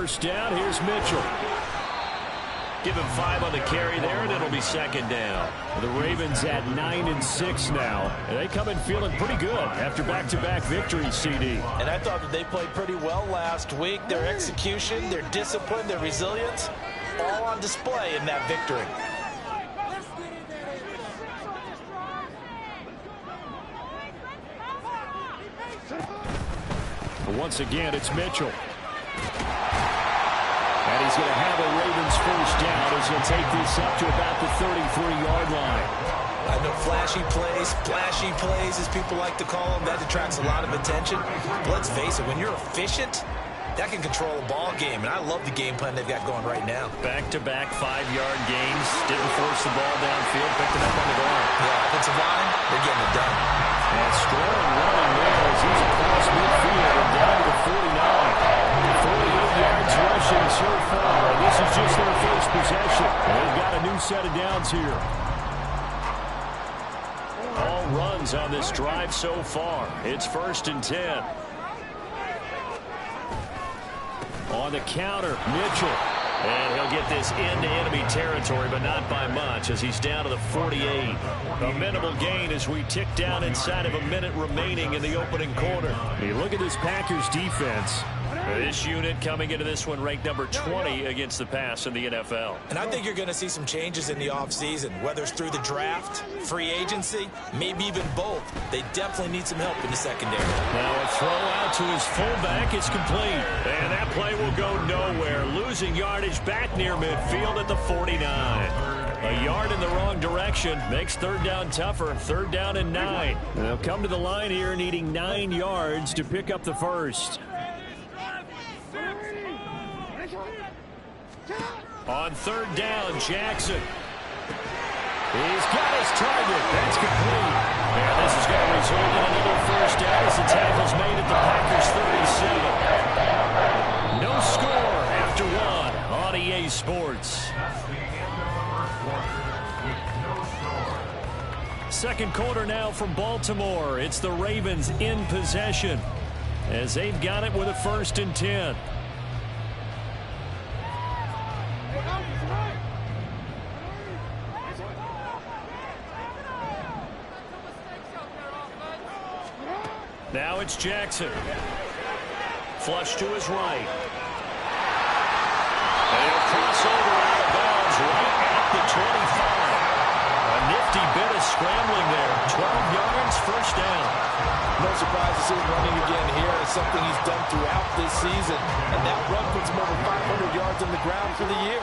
first down. Here's Mitchell. Give him 5 on the carry there, and it'll be second down. The Ravens at 9-6 now. And they come in feeling pretty good after back-to-back victories, CD. And I thought that they played pretty well last week. Their execution, their discipline, their resilience, all on display in that victory. But once again, it's Mitchell. And he's going to have a Ravens first down as he'll take this up to about the 33-yard line. I know flashy plays, as people like to call them, that attracts a lot of attention. But let's face it, when you're efficient, that can control a ball game. And I love the game plan they've got going right now. Back-to-back 5-yard gains. Didn't force the ball downfield. Picked it up on the ground. Yeah, offensive line, they're getting it done. And strong running there as he's across midfield and down to the 49. 48 yards rushing so far. This is just their first possession. They've got a new set of downs here. All runs on this drive so far. It's 1st and 10. On the counter, Mitchell. And he'll get this into enemy territory, but not by much as he's down to the 48. A minimal gain as we tick down inside of a minute remaining in the opening quarter. Hey, look at this Packers defense. This unit coming into this one ranked number 20 against the pass in the NFL. And I think you're going to see some changes in the offseason, whether it's through the draft, free agency, maybe even both. They definitely need some help in the secondary. Now a throw out to his fullback is complete. And that play will go nowhere. Losing yardage back near midfield at the 49. A yard in the wrong direction makes third down tougher. 3rd down and 9. They'll come to the line here needing 9 yards to pick up the first. On 3rd down, Jackson. He's got his target. That's complete. And this is going to result in another first down as the tackle's made at the Packers 37. No score after 1 on EA Sports. Second quarter now from Baltimore. It's the Ravens in possession as they've got it with a 1st and 10. Now it's Jackson. Flush to his right. And he'll cross over out of bounds right at the 25. A nifty bit of scrambling there. 12 yards, first down. No surprise to see him running again here. It's something he's done throughout this season. And that run puts him over 500 yards on the ground for the year.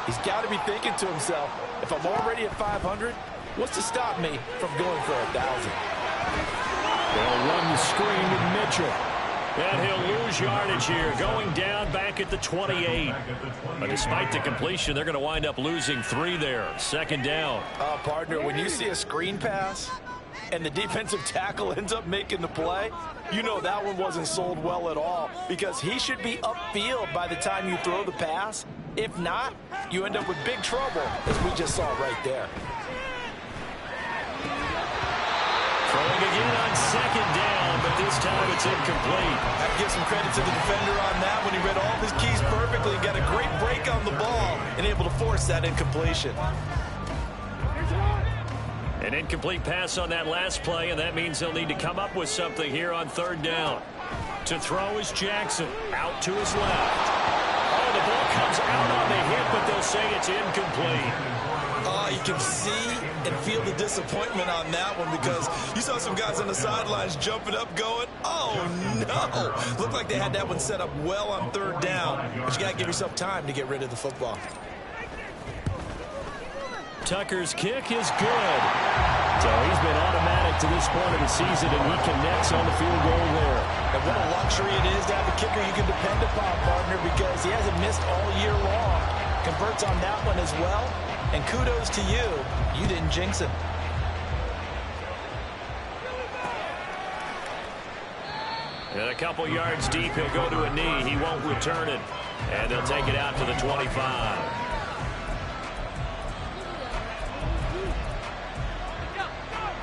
He's got to be thinking to himself, if I'm already at 500, what's to stop me from going for 1,000? They'll run the screen to Mitchell. And he'll lose yardage here, going down back at the 28. But despite the completion, they're going to wind up losing 3 there. 2nd down. Partner, when you see a screen pass and the defensive tackle ends up making the play, you know that one wasn't sold well at all because he should be upfield by the time you throw the pass. If not, you end up with big trouble, as we just saw right there. Throwing again on 2nd down, but this time it's incomplete. I have to give some credit to the defender on that when he read all of his keys perfectly and got a great break on the ball and able to force that incompletion. An incomplete pass on that last play, and that means they'll need to come up with something here on 3rd down. To throw is Jackson, out to his left. Oh, the ball comes out on the hit, but they'll say it's incomplete. You can see and feel the disappointment on that one because you saw some guys on the sidelines jumping up going, oh no. Looked like they had that one set up well on 3rd down, but you got to give yourself time to get rid of the football. Tucker's kick is good. So he's been automatic to this point of the season, and he connects on the field goal there. And what a luxury it is to have a kicker you can depend upon, partner, because he hasn't missed all year long. Converts on that one as well. And kudos to you. You didn't jinx it. And a couple yards deep, he'll go to a knee. He won't return it. And they'll take it out to the 25.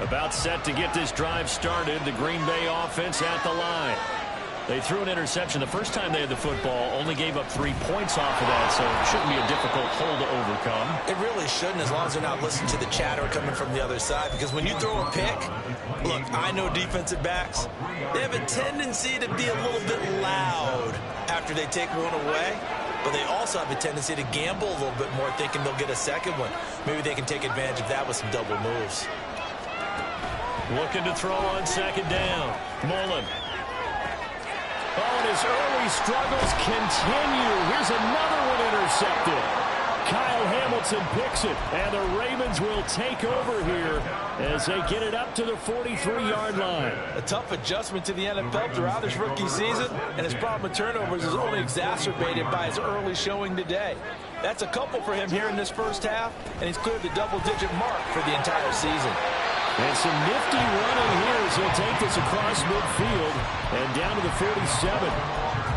About set to get this drive started. The Green Bay offense at the line. They threw an interception the first time they had the football, only gave up 3 points off of that, so it shouldn't be a difficult hole to overcome. It really shouldn't, as long as they're not listening to the chatter coming from the other side, because when you throw a pick, look, I know defensive backs, they have a tendency to be a little bit loud after they take one away, but they also have a tendency to gamble a little bit more, thinking they'll get a second one. Maybe they can take advantage of that with some double moves. Looking to throw on second down. Mullen. Oh, and his early struggles continue. Here's another one intercepted. Kyle Hamilton picks it, and the Ravens will take over here as they get it up to the 43-yard line. A tough adjustment to the NFL throughout his rookie season, and his problem with turnovers is only exacerbated by his early showing today. That's a couple for him here in this first half, and he's cleared the double-digit mark for the entire season. And some nifty running here as he'll take this across midfield and down to the 47.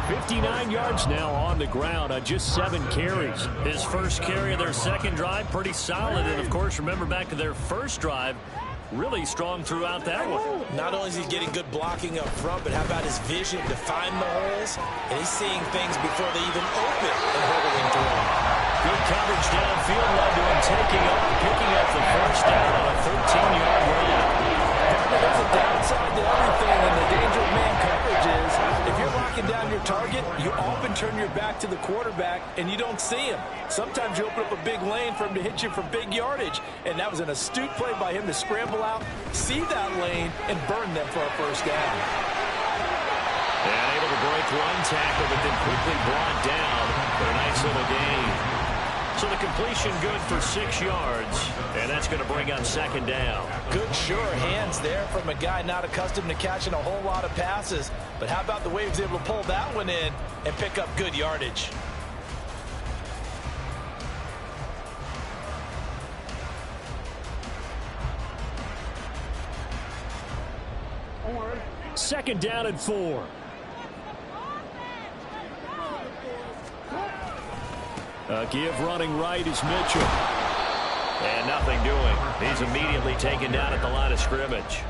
59 yards now on the ground on just 7 carries. His first carry of their second drive, pretty solid. And, of course, remember back to their first drive, really strong throughout that one. Not only is he getting good blocking up front, but how about his vision to find the holes? And he's seeing things before they even open and hurtling through them. Good coverage downfield led to him taking off, picking up the first down on a 13-yard run. There's a downside to everything, and the danger of man coverage is if you're locking down your target, you often turn your back to the quarterback, and you don't see him. Sometimes you open up a big lane for him to hit you for big yardage, and that was an astute play by him to scramble out, see that lane, and burn them for a first down. And able to break one tackle, but then quickly brought down for a nice little gain. So the completion good for 6 yards, and that's going to bring up second down. Good, sure hands there from a guy not accustomed to catching a whole lot of passes. But how about the way he was able to pull that one in and pick up good yardage? Second down and 4. Give running right is Mitchell. And nothing doing. He's immediately taken down at the line of scrimmage.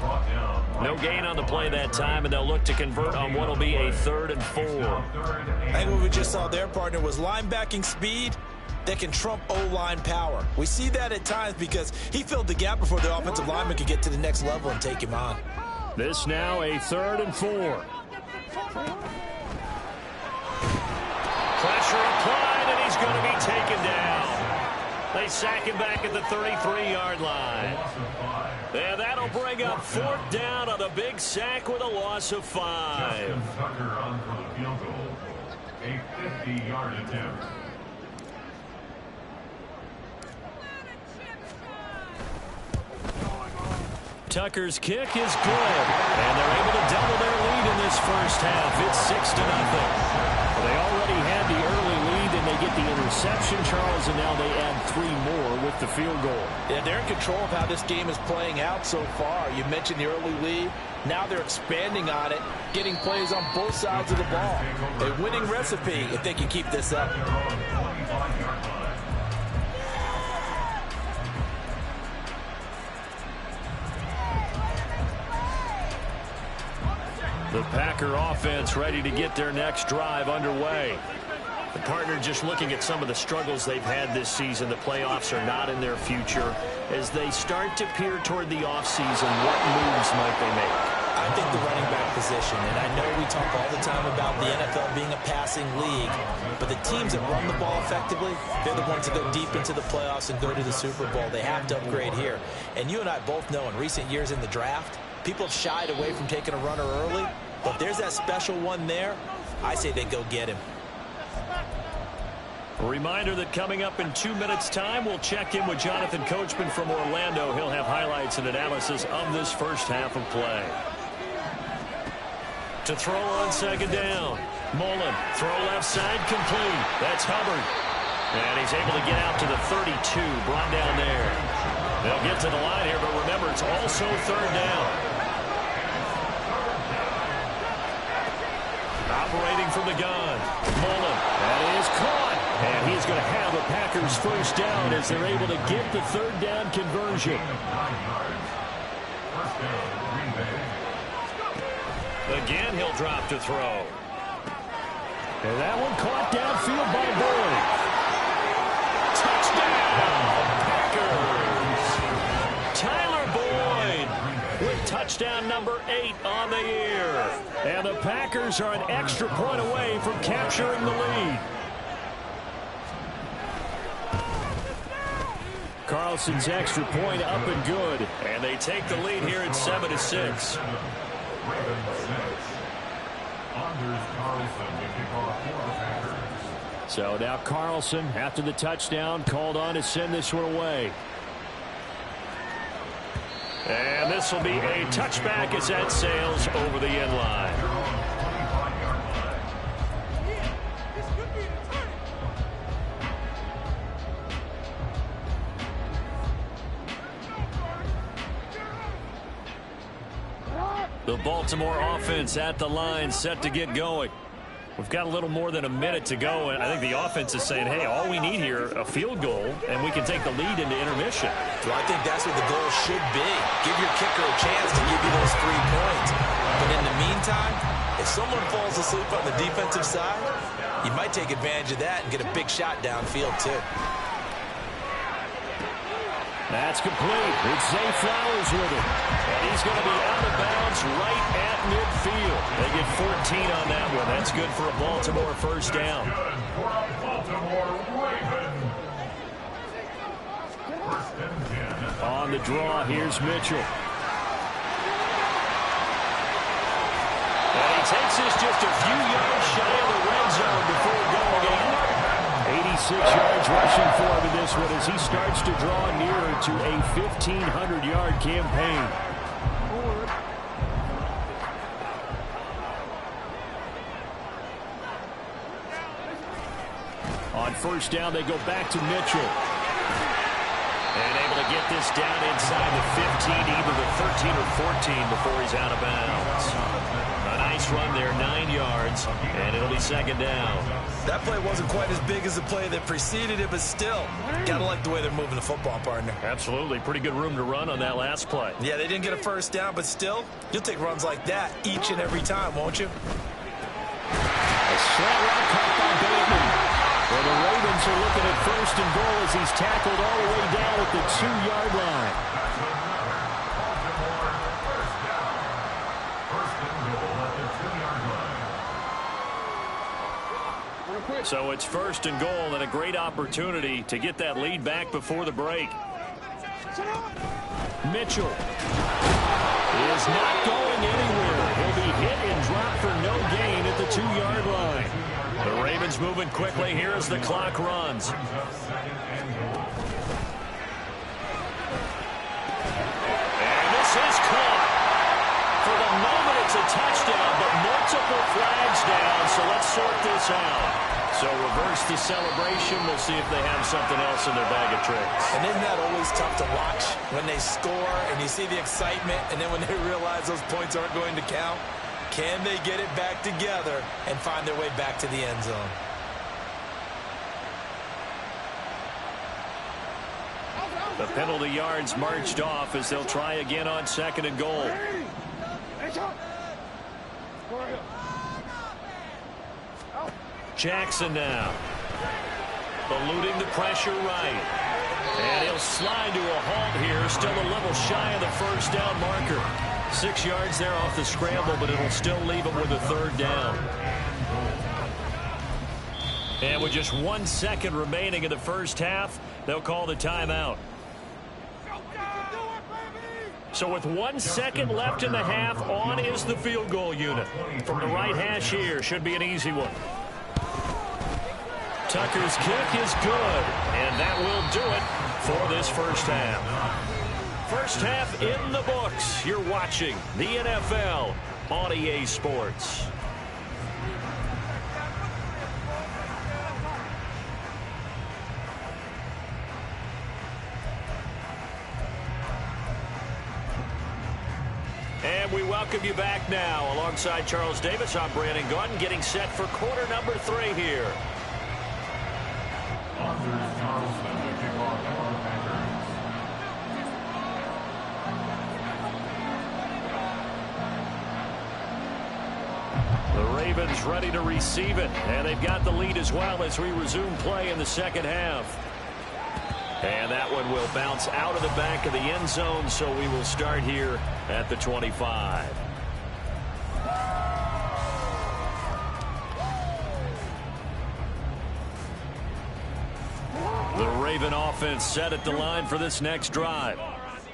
No gain on the play that time, and they'll look to convert on what will be a 3rd and 4. I think what we just saw there, partner, was linebacking speed that can trump O-line power. We see that at times because he filled the gap before the offensive lineman could get to the next level and take him on. This now a 3rd and 4. Pressure applied, and he's going to be taken down. They sack him back at the 33-yard line. And that'll bring up 4th down on the big sack with a loss of 5. Tucker on for the field goal. A 50-yard attempt. Tucker's kick is good, and they're able to double their lead in this first half. It's 6-0. They already had the early lead, and they get the interception, Charles, and now they add 3 more with the field goal. Yeah, they're in control of how this game is playing out so far. You mentioned the early lead. Now they're expanding on it, getting plays on both sides of the ball. A winning recipe if they can keep this up. The Packer offense ready to get their next drive underway. The partner just looking at some of the struggles they've had this season. The playoffs are not in their future. As they start to peer toward the offseason, what moves might they make? I think the running back position, and I know we talk all the time about the NFL being a passing league, but the teams that run the ball effectively, they're the ones that go deep into the playoffs and go to the Super Bowl. They have to upgrade here. And you and I both know in recent years in the draft, people have shied away from taking a runner early, but there's that special one there. I say they go get him. A reminder that coming up in 2 minutes' time, we'll check in with Jonathan Coachman from Orlando. He'll have highlights and analysis of this first half of play. To throw on second down. Mullen, throw left side, complete. That's Hubbard. And he's able to get out to the 32, brought down there. They'll get to the line here, but remember, it's also 3rd down. Operating from the gun. Mullen, that is caught. And he's going to have a Packers first down as they're able to get the 3rd down conversion. Again, he'll drop to throw. And that one caught downfield by Boyd. Touchdown, Packers! Tyler Boyd with touchdown number 8 on the year. And the Packers are an extra point away from capturing the lead. Carlson's extra point up and good. And they take the lead here at 7-6. So now Carlson, after the touchdown, called on to send this one away. And this will be a touchback as that sails over the end line. The Baltimore offense at the line, set to get going. We've got a little more than a minute to go, and I think the offense is saying, hey, all we need here, a field goal, and we can take the lead into intermission. Well, I think that's what the goal should be. Give your kicker a chance to give you those 3 points. But in the meantime, if someone falls asleep on the defensive side, you might take advantage of that and get a big shot downfield, too. That's complete. It's Zay Flowers with it. And he's going to be out of bounds right at midfield. They get 14 on that one. That's good for a Baltimore first down. On the draw, here's Mitchell. And he takes this just a few yards shy of the red zone before going in. 86 yards rushing for him in this one as he starts to draw nearer to a 1,500-yard campaign. On first down, they go back to Mitchell. And able to get this down inside the 15, either the 13 or 14 before he's out of bounds. A nice run there, 9 yards, and it'll be second down. That play wasn't quite as big as the play that preceded it, but still, gotta like the way they're moving the football, partner. Absolutely. Pretty good room to run on that last play. Yeah, they didn't get a first down, but still, you'll take runs like that each and every time, won't you? A slant route caught by Bateman. Well, the Ravens are looking at first and goal as he's tackled all the way down at the 2-yard line. So it's first and goal and a great opportunity to get that lead back before the break. Mitchell is not going anywhere. He'll be hit and dropped for no gain at the 2-yard line. The Ravens moving quickly here as the clock runs. And this is caught. For the moment, it's a touchdown, but multiple flags down, so let's sort this out. So reverse the celebration. We'll see if they have something else in their bag of tricks. And isn't that always tough to watch when they score and you see the excitement, and then when they realize those points aren't going to count? Can they get it back together and find their way back to the end zone? The penalty yards marched off as they'll try again on second and goal. Jackson now. Eluding the pressure right. And he'll slide to a halt here. Still a little shy of the first down marker. 6 yards there off the scramble, but it'll still leave him with a third down. And with just 1 second remaining in the first half, they'll call the timeout. So with 1 second left in the half, on is the field goal unit. From the right hash here, should be an easy one. Tucker's kick is good, and that will do it for this first half. First half in the books. You're watching the NFL on EA Sports. And we welcome you back now. Alongside Charles Davis, I'm Brandon Gaudin, getting set for quarter number 3 here. The Ravens ready to receive it, and they've got the lead as well as we resume play in the second half. And that one will bounce out of the back of the end zone, so we will start here at the 25. The Raven offense set at the line for this next drive.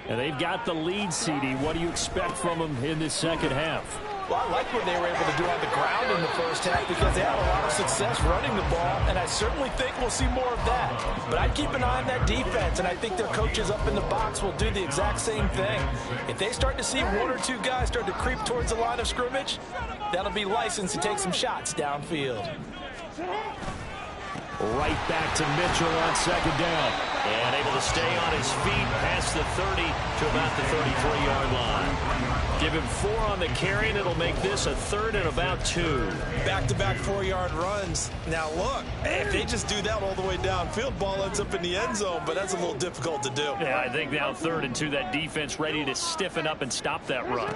And they've got the lead, CD. What do you expect from them in this second half? Well, I like what they were able to do on the ground in the first half because they had a lot of success running the ball, and I certainly think we'll see more of that. But I'd keep an eye on that defense, and I think their coaches up in the box will do the exact same thing. If they start to see one or two guys start to creep towards the line of scrimmage, that'll be licensed to take some shots downfield. Right back to Mitchell on second down. And able to stay on his feet past the 30 to about the 33-yard line. Give him 4 on the carry, and it'll make this a 3rd and about 2. Back-to-back 4-yard runs. Now, look, if they just do that all the way downfield, ball ends up in the end zone, but that's a little difficult to do. Yeah, I think now 3rd and 2, that defense ready to stiffen up and stop that run.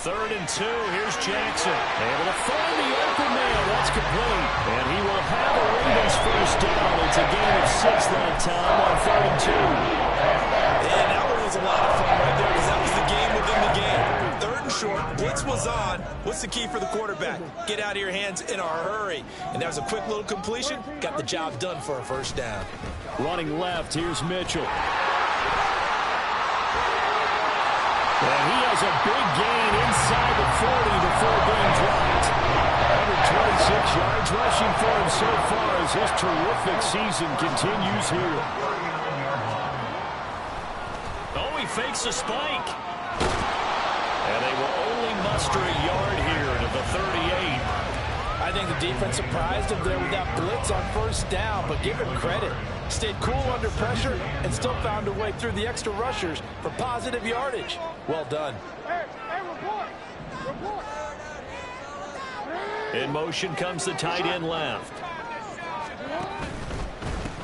3rd and 2, here's Jackson. Able to find the open man. That's complete. And he will have a Ravens first down. It's a gain of 6 that time on 3rd and 2. And that one was a lot of fun right there because that was the game within the game. 3rd and short, blitz was on. What's the key for the quarterback? Get out of your hands in a hurry. And that was a quick little completion. Got the job done for a first down. Running left, here's Mitchell. And he has a big gain inside the 40 before being dropped. 126 yards rushing for him so far as his terrific season continues here. Oh, he fakes a spike. And they will only muster a yard here to the 38. I think the defense surprised him there with that blitz on first down, but give him credit. Stayed cool under pressure and still found a way through the extra rushers for positive yardage. Well done. In motion comes the tight end left.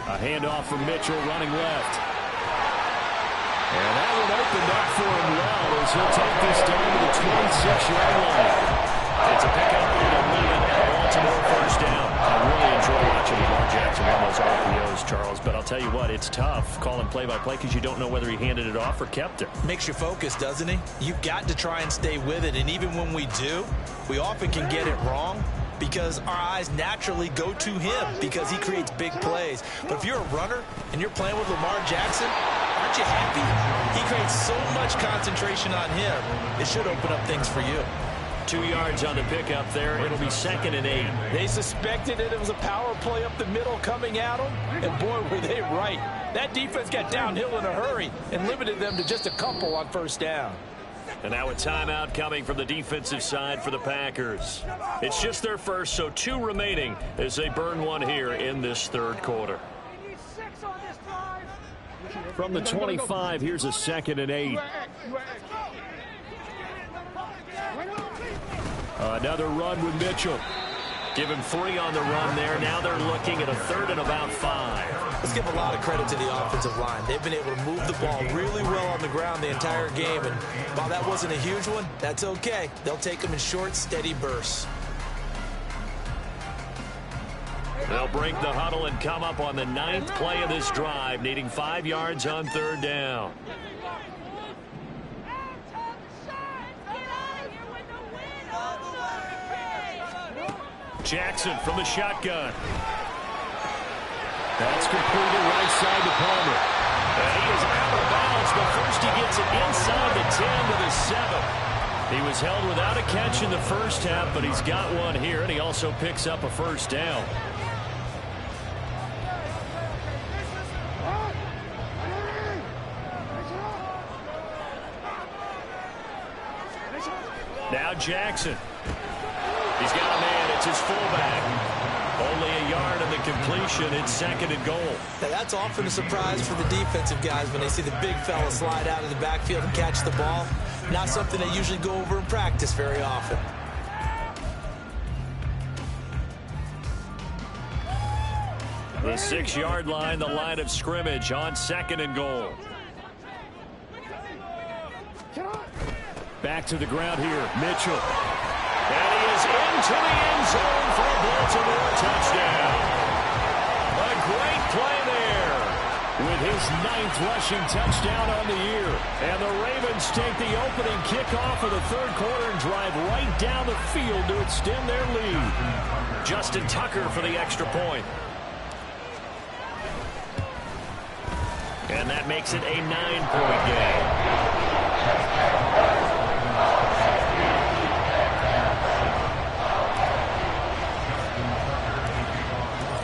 A handoff from Mitchell running left. And that one opened up for him well as he'll take this down to the 26-yard line. It's a pickup at 11 and Baltimore first down. I really enjoy watching Lamar Jackson run those RPOs, Charles, but I'll tell you what, it's tough calling play-by-play because you don't know whether he handed it off or kept it. Makes you focus, doesn't he? You've got to try and stay with it, and even when we do, we often can get it wrong because our eyes naturally go to him because he creates big plays. But if you're a runner and you're playing with Lamar Jackson, aren't you happy? He creates so much concentration on him, it should open up things for you. 2 yards on the pickup there. It'll be 2nd and 8. They suspected it was a power play up the middle coming at them, and boy, were they right. That defense got downhill in a hurry and limited them to just a couple on first down. And now a timeout coming from the defensive side for the Packers. It's just their first, so 2 remaining as they burn one here in this 3rd quarter. From the 25, here's a 2nd and 8. Another run with Mitchell. Give him 3 on the run there. Now they're looking at a 3rd and about 5. Let's give a lot of credit to the offensive line. They've been able to move the ball really well on the ground the entire game. And while that wasn't a huge one, that's okay. They'll take them in short, steady bursts. They'll break the huddle and come up on the 9th play of this drive, needing 5 yards on 3rd down. Jackson from the shotgun. That's completed right side to Palmer. And he is out of bounds, but first he gets it inside the 10 to the 7. He was held without a catch in the first half, but he's got one here, and he also picks up a first down. Now Jackson. He's got a man. It's his fullback. Only a yard on the completion. It's 2nd and goal. Now, that's often a surprise for the defensive guys when they see the big fella slide out of the backfield and catch the ball. Not something they usually go over in practice very often. The 6-yard line, the line of scrimmage on 2nd and goal. Back to the ground here. Mitchell. And he is is into the end zone for a Baltimore touchdown. A great play there with his 9th rushing touchdown on the year. And the Ravens take the opening kickoff of the third quarter and drive right down the field to extend their lead. Justin Tucker for the extra point. And that makes it a 9-point game.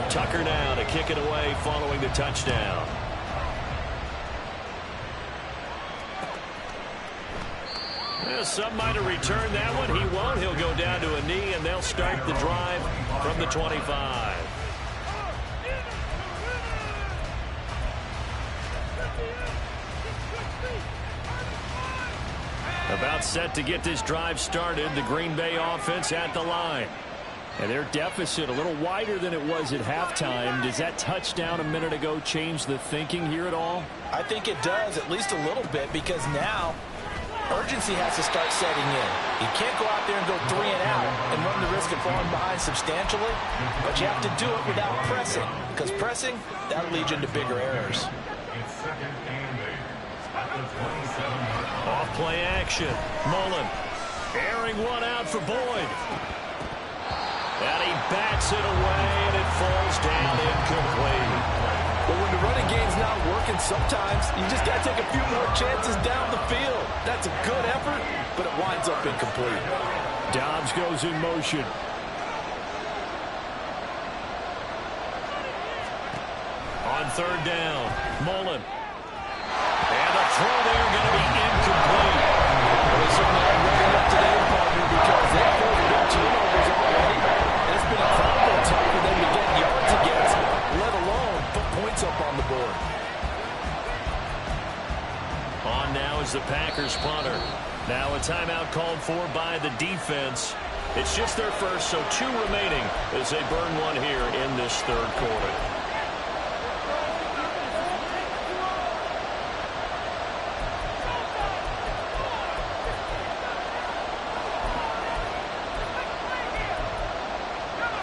Tucker now to kick it away following the touchdown. Some might have returned that one. He won't. He'll go down to a knee, and they'll start the drive from the 25. About set to get this drive started. The Green Bay offense at the line. And their deficit a little wider than it was at halftime. Does that touchdown a minute ago change the thinking here at all? I think it does, at least a little bit, because now urgency has to start setting in. You can't go out there and go 3 and out and run the risk of falling behind substantially, but you have to do it without pressing, because pressing, that'll lead you into bigger errors. Off play action. Mullen airing one out for Boyd. And he bats it away, and it falls down incomplete. But when the running game's not working, sometimes you just got to take a few more chances down the field. That's a good effort, but it winds up incomplete. Dobbs goes in motion. On third down, Mullen. And the throw there going to be incomplete. Well, they certainly are running up today, partner, because they've caused big turnovers already. And it's been incredibly tough for them to get yards against, let alone put points up on the board. On now is the Packers punter. Now a timeout called for by the defense. It's just their first, so 2 remaining as they burn one here in this third quarter.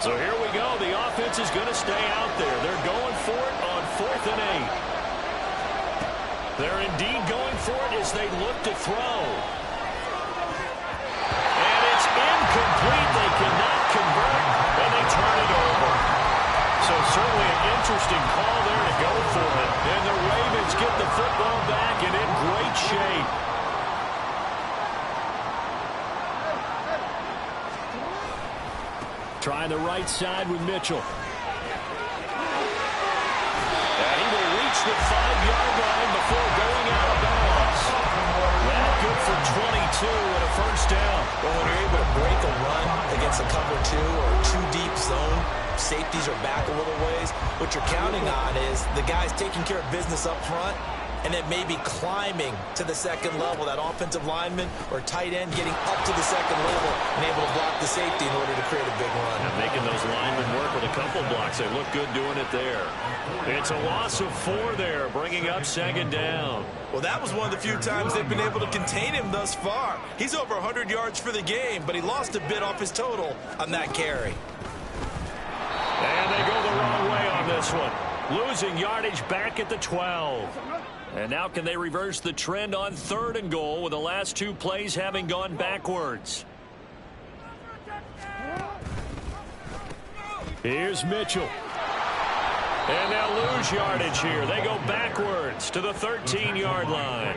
So here we go. The offense is going to stay out there. They're going for it on 4th and 8. They're indeed going for it as they look to throw. And it's incomplete. They cannot convert, and they turn it over. So certainly an interesting call there to go for it. And the Ravens get the football back and in great shape. Trying the right side with Mitchell. And he will reach the 5-yard line before going out of bounds. That good for 22 and a first down. Well, when you're able to break a run against a cover 2 or 2-deep zone, safeties are back a little ways. What you're counting on is the guys taking care of business up front and then maybe climbing to the second level, that offensive lineman or tight end getting up to the second level and able to block the safety in order to create a big run. And making those linemen work with a couple blocks. They look good doing it there. It's a loss of 4 there, bringing up 2nd down. Well, that was one of the few times they've been able to contain him thus far. He's over 100 yards for the game, but he lost a bit off his total on that carry. And they go the wrong way on this one. Losing yardage back at the 12. And now can they reverse the trend on 3rd and goal with the last 2 plays having gone backwards? Here's Mitchell. And they'll lose yardage here. They go backwards to the 13-yard line.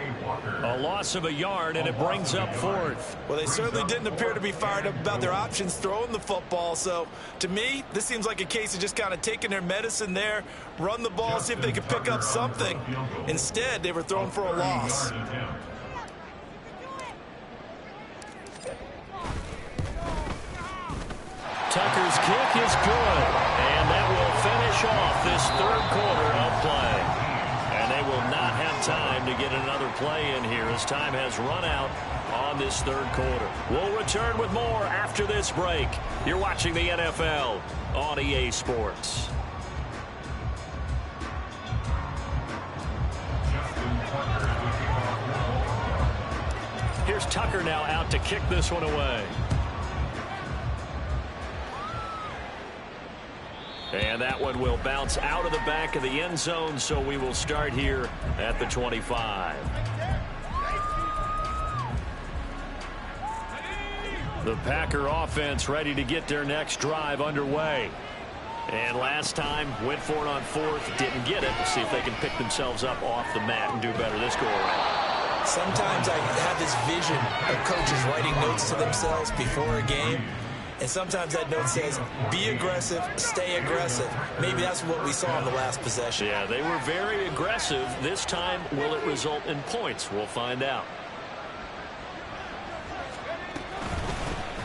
A loss of a yard, and it brings up 4th. Well, they certainly didn't appear to be fired up about their options throwing the football. So, to me, this seems like a case of just kind of taking their medicine there, run the ball, see if they could pick up something. Instead, they were thrown for a loss. Tucker's kick is good, and that will finish off this third quarter of play. And they will not have time to get another play in here as time has run out on this third quarter. We'll return with more after this break. You're watching the NFL on EA Sports. Here's Tucker now out to kick this one away. And that one will bounce out of the back of the end zone, so we will start here at the 25. The Packer offense ready to get their next drive underway. And last time, went for it on fourth, didn't get it. See if they can pick themselves up off the mat and do better this go-around. Sometimes I have this vision of coaches writing notes to themselves before a game. And sometimes that note says, be aggressive, stay aggressive. Maybe that's what we saw in the last possession. Yeah, they were very aggressive. This time, will it result in points? We'll find out.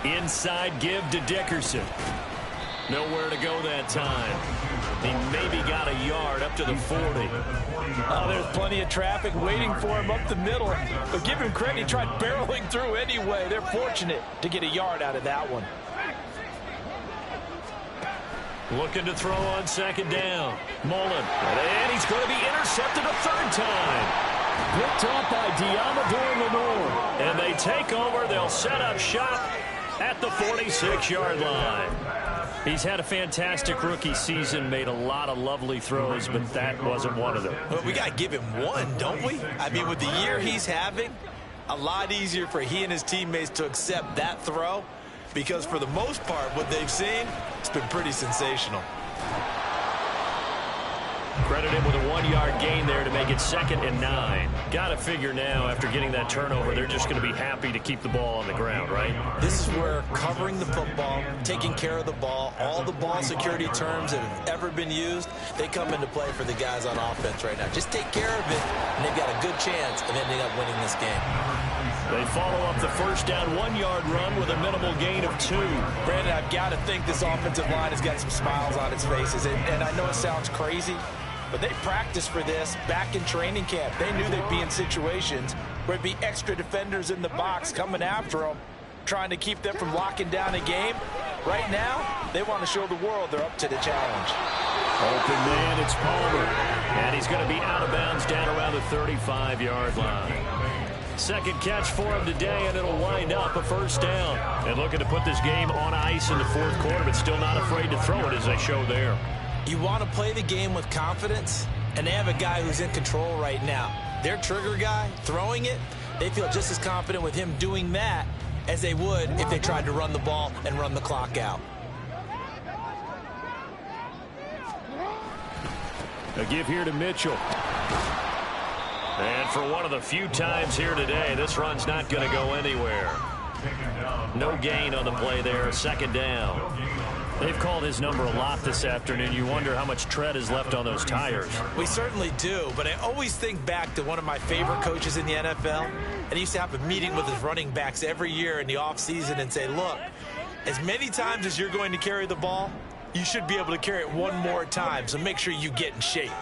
Inside give to Dickerson. Nowhere to go that time. He maybe got a yard up to the 40. Oh, there's plenty of traffic waiting for him up the middle. But give him credit, he tried barreling through anyway. They're fortunate to get a yard out of that one. Looking to throw on second down. Mullen. And he's going to be intercepted a third time. Picked off by Diamador Lenore. And they take over. They'll set up shop at the 46-yard line. He's had a fantastic rookie season, made a lot of lovely throws, but that wasn't one of them. Well, we got to give him one, don't we? I mean, with the year he's having, a lot easier for he and his teammates to accept that throw, because for the most part, what they've seen, it's been pretty sensational. Credit him with a 1-yard gain there to make it 2nd and 9. Got to figure now, after getting that turnover, they're just going to be happy to keep the ball on the ground, right? This is where covering the football, taking care of the ball, all the ball security terms that have ever been used, they come into play for the guys on offense right now. Just take care of it, and they've got a good chance of ending up winning this game. They follow up the first down 1-yard run with a minimal gain of 2. Brandon, I've got to think this offensive line has got some smiles on its faces. And I know it sounds crazy, but they practiced for this back in training camp. They knew they'd be in situations where it'd be extra defenders in the box coming after them, trying to keep them from locking down a game. Right now, they want to show the world they're up to the challenge. Open man, it's Palmer. And he's going to be out of bounds down around the 35-yard line. Second catch for him today, and it'll wind up a first down. And looking to put this game on ice in the fourth quarter, but still not afraid to throw it as they show there. You want to play the game with confidence, and they have a guy who's in control right now. Their trigger guy, throwing it, they feel just as confident with him doing that as they would if they tried to run the ball and run the clock out. A give here to Mitchell. And for one of the few times here today, this run's not going to go anywhere. No gain on the play there, 2nd down. They've called his number a lot this afternoon. You wonder how much tread is left on those tires. We certainly do, but I always think back to one of my favorite coaches in the NFL, and he used to have a meeting with his running backs every year in the offseason and say, look, as many times as you're going to carry the ball, you should be able to carry it one more time, so make sure you get in shape.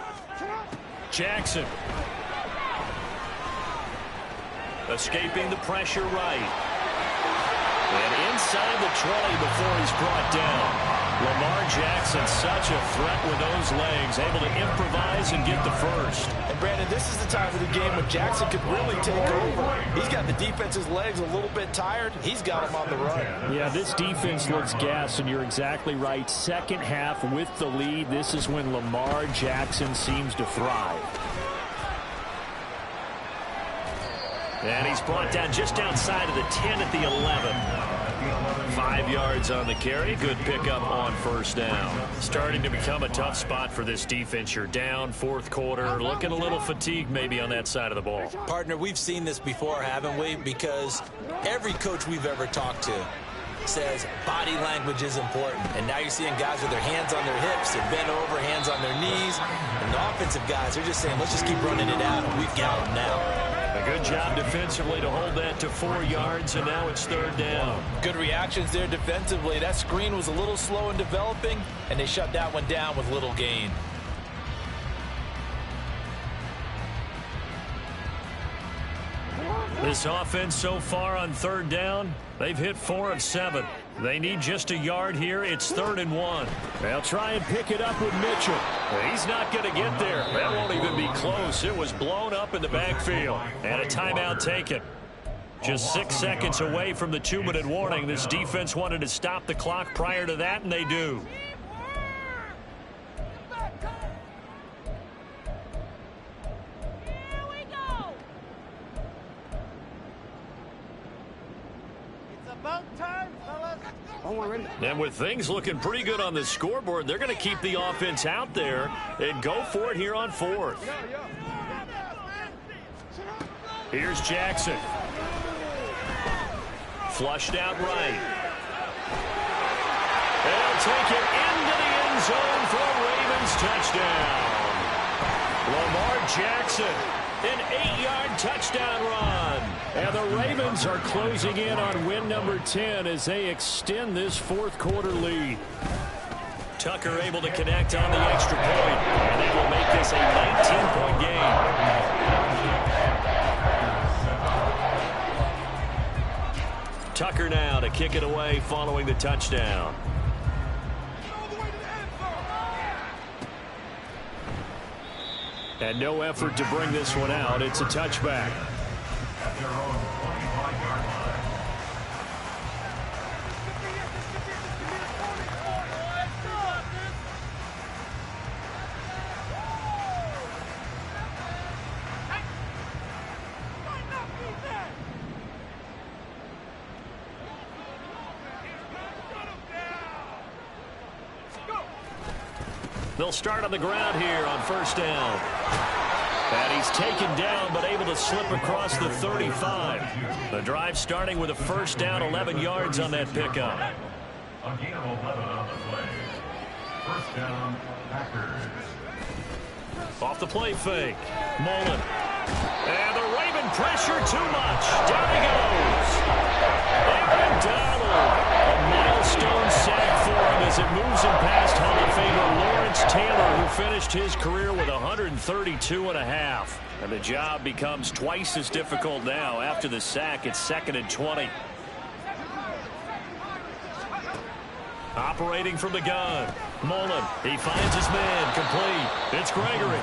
Jackson. Escaping the pressure right. And inside the 20 before he's brought down. Lamar Jackson, such a threat with those legs, able to improvise and get the first. And Brandon, this is the time of the game when Jackson could really take over. He's got the defense's legs a little bit tired. He's got him on the run. Yeah, this defense looks gassed, and you're exactly right. Second half with the lead, this is when Lamar Jackson seems to thrive. And he's brought down just outside of the 10 at the 11. 5 yards on the carry. Good pickup on first down. Starting to become a tough spot for this defense. You're down, fourth quarter. Looking a little fatigued maybe on that side of the ball. Partner, we've seen this before, haven't we? Because every coach we've ever talked to says body language is important. And now you're seeing guys with their hands on their hips. They're bent over, hands on their knees. And the offensive guys are just saying, let's just keep running it out. We've got them now. A good job defensively to hold that to 4 yards, and now it's 3rd down. Good reactions there defensively. That screen was a little slow in developing, and they shut that one down with little gain. This offense so far on 3rd down, they've hit 4 of 7. They need just a yard here. It's 3rd and 1. They'll try and pick it up with Mitchell. He's not going to get there. That won't even be close. It was blown up in the backfield. And a timeout taken. Just 6 seconds away from the 2-minute warning. This defense wanted to stop the clock prior to that, and they do. And with things looking pretty good on the scoreboard, they're going to keep the offense out there and go for it here on fourth. Here's Jackson. Flushed out right. They'll take it into the end zone for a Ravens touchdown. Lamar Jackson, an 8-yard touchdown run. And the Ravens are closing in on win number 10 as they extend this fourth quarter lead. Tucker able to connect on the extra point, and they will make this a 19-point game. Tucker now to kick it away following the touchdown. And no effort to bring this one out. It's a touchback. At their own 25-yard line. They'll start on the ground here on first down. And he's taken down but able to slip across the 35. The drive starting with a first down, 11 yards on that pickup. A gain of 11 on the play. First down, Packers. Off the play fake. Mullen. And the Raven pressure too much. Down he goes. Aaron Donald. A milestone sack for him as it moves him past Hall of Famer Lawrence Taylor, who finished his career with 132.5. And the job becomes twice as difficult now. After the sack, it's 2nd and 20. Operating from the gun. Mullen, he finds his man, complete. It's Gregory.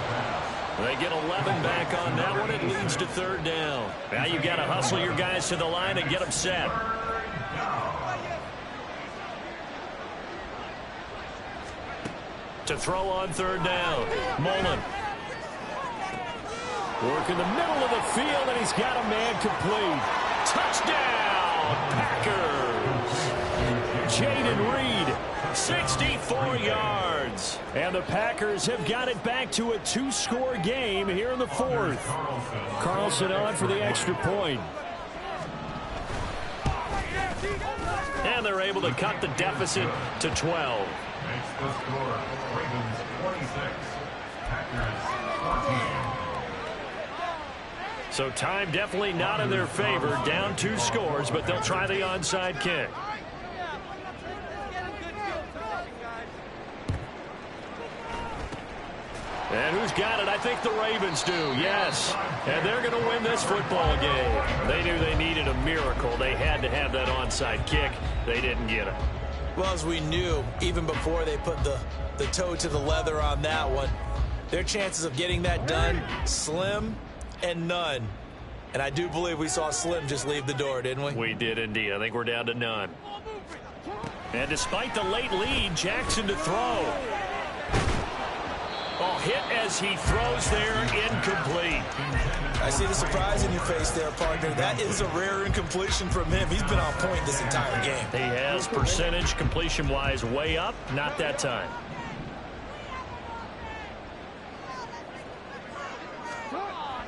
They get 11 back on that one. It leads to third down. Now you've got to hustle your guys to the line and get them set. To throw on third down. Mullen. Work in the middle of the field, and he's got a man complete. Touchdown, Packers. Jaden Reed, 64 yards. And the Packers have got it back to a 2-score game here in the fourth. Carlson on for the extra point. And they're able to cut the deficit to 12. Makes the score Ravens 26, Packers 14. So time definitely not in their favor. Down 2 scores, but they'll try the onside kick. And who's got it? I think the Ravens do, yes. And they're going to win this football game. They knew they needed a miracle. They had to have that onside kick. They didn't get it. Well, as we knew, even before they put the toe to the leather on that one, their chances of getting that done, slim and none. And I do believe we saw Slim just leave the door, didn't we? We did indeed. I think we're down to none. And despite the late lead, Jackson to throw. Oh, hit as he throws there, incomplete. I see the surprise in your face there, partner. That is a rare incompletion from him. He's been on point this entire game. He has percentage completion-wise way up, not that time.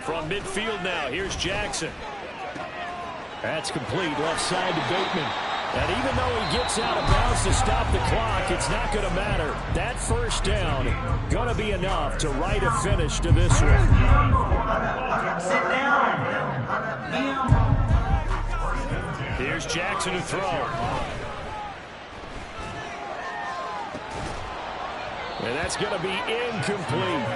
From midfield now, here's Jackson. That's complete, left side to Bateman. And even though he gets out of bounds to stop the clock, it's not going to matter. That first down going to be enough to write a finish to this one. Sit down. Here's Jackson to throw. And that's going to be incomplete.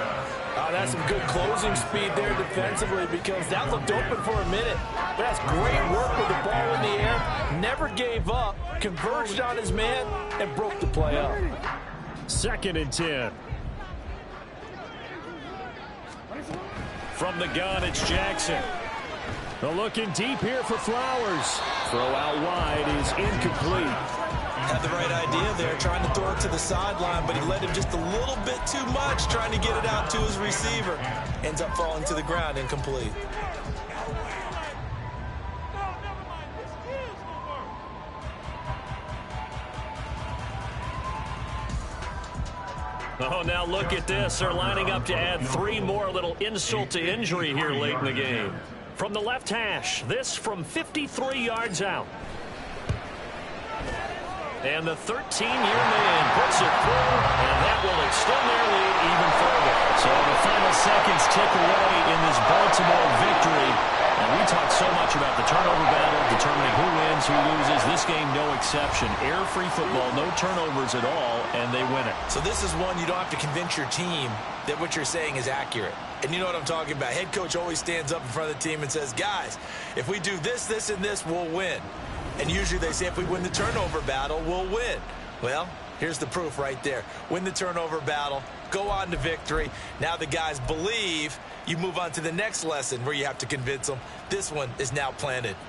Oh, that's some good closing speed there defensively, because that looked open for a minute. But that's great work with the ball in the air. Never gave up, converged on his man, and broke the play up. 2nd and 10. From the gun, it's Jackson. Looking deep here for Flowers. Throw out wide is incomplete. Had the right idea there, trying to throw it to the sideline, but he led him just a little bit too much, trying to get it out to his receiver. Ends up falling to the ground, incomplete. Oh, now look at this. They're lining up to add 3 more, a little insult to injury here late in the game. From the left hash, this from 53 yards out. And the 13-year man puts it through, and that will extend their lead even further. So the final seconds tick away in this Baltimore victory. And we talk so much about the turnover battle, determining who wins, who loses. This game, no exception. Air-free football, no turnovers at all, and they win it. So this is one you don't have to convince your team that what you're saying is accurate. And you know what I'm talking about. Head coach always stands up in front of the team and says, guys, if we do this, this, and this, we'll win. And usually they say if we win the turnover battle, we'll win. Well, here's the proof right there. Win the turnover battle, go on to victory. Now the guys believe. You move on to the next lesson where you have to convince them. This one is now planted.